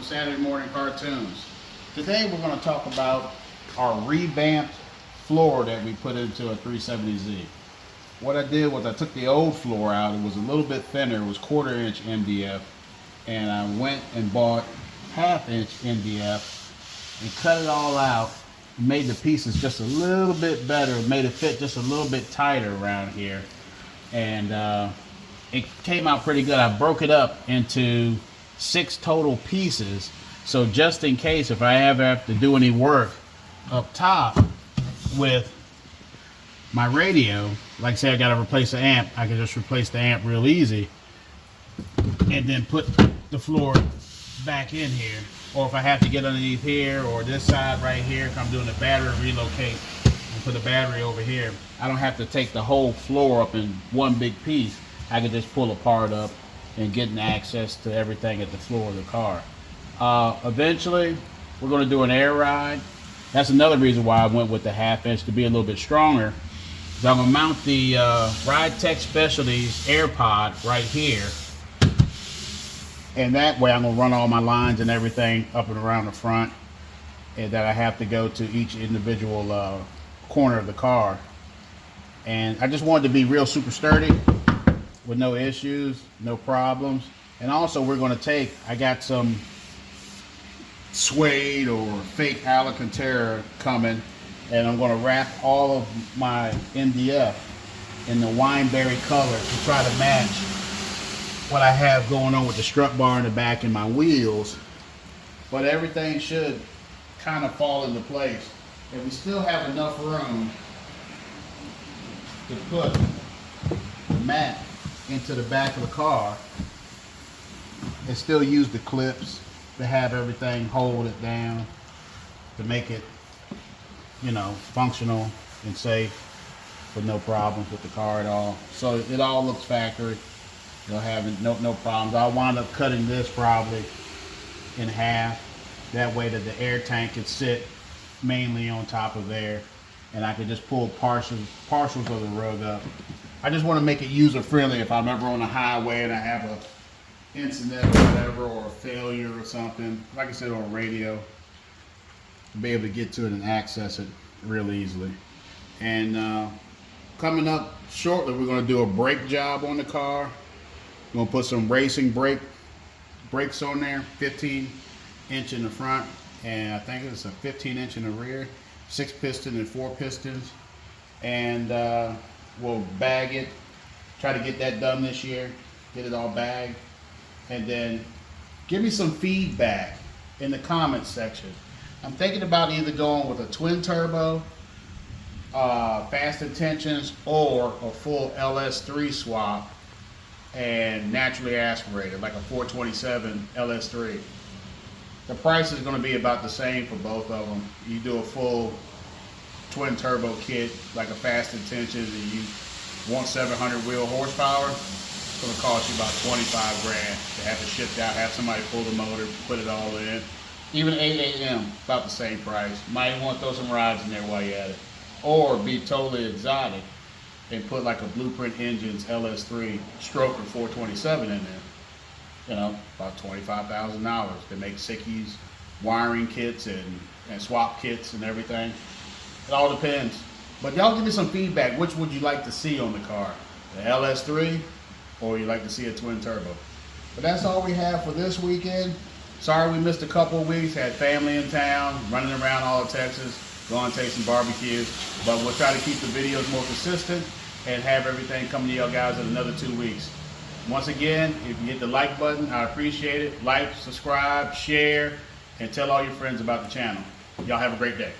Saturday Morning Cartoons. Today we're going to talk about our revamped floor that we put into a 370Z. What I did was I took the old floor out. It was a little bit thinner. It was 1/4 inch MDF. And I went and bought 1/2 inch MDF and cut it all out. Made the pieces just a little bit better. Made it fit just a little bit tighter around here. And it came out pretty good. I broke it up into 6 total pieces. So just in case if I ever have to do any work up top with my radio, like say I got to replace the amp, I can just replace the amp real easy and then put the floor back in here. Or if I have to get underneath here or this side right here, if I'm doing the battery relocate and put the battery over here, I don't have to take the whole floor up in one big piece. I can just pull a part up and getting access to everything at the floor of the car. Eventually, we're going to do an air ride. That's another reason why I went with the 1/2 inch, to be a little bit stronger. So I'm going to mount the Ride Tech Specialties AirPod right here. And that way I'm going to run all my lines and everything up and around the front. And that I have to go to each individual corner of the car. And I just wanted to be real super sturdy with no issues, no problems. And also we're going to take, I got some suede or fake Alcantara coming, and I'm going to wrap all of my MDF in the wineberry color to try to match what I have going on with the strut bar in the back and my wheels. But everything should kind of fall into place. And we still have enough room to put the mat into the back of the car and still use the clips to have everything hold it down to make it, you know, functional and safe with no problems with the car at all. So it all looks factory. You'll have no problems. I'll wind up cutting this probably in half. That way that the air tank can sit mainly on top of there, and I can just pull partials of the rug up. I just want to make it user friendly if I'm ever on a highway and I have a incident or whatever, or a failure or something, like I said, on radio, to be able to get to it and access it real easily. And coming up shortly, we're going to do a brake job on the car. We're going to put some racing brakes on there, 15 inch in the front, and I think it's a 15 inch in the rear, 6 piston and 4 pistons. And we'll bag it, try to get that done this year, get it all bagged. And then give me some feedback in the comments section. I'm thinking about either going with a twin turbo, fast intentions, or a full LS3 swap and naturally aspirated, like a 427 LS3. The price is going to be about the same for both of them. You do a full twin turbo kit, like a fast intentions, and you want 700 wheel horsepower, it's going to cost you about 25 grand to have it shipped out, have somebody pull the motor, put it all in. Even 8 AM, about the same price. Might want to throw some rides in there while you're at it. Or be totally exotic and put like a Blueprint Engines LS3 Stroker 427 in there. You know, about $25,000. They make sickies, wiring kits, and swap kits and everything. It all depends. But y'all give me some feedback. Which would you like to see on the car? The LS3, or you like to see a twin turbo? But that's all we have for this weekend. Sorry we missed a couple of weeks. Had family in town, running around all of Texas, going to take some barbecues. But we'll try to keep the videos more consistent and have everything coming to y'all guys in another 2 weeks. Once again, if you hit the like button, I appreciate it. Like, subscribe, share, and tell all your friends about the channel. Y'all have a great day.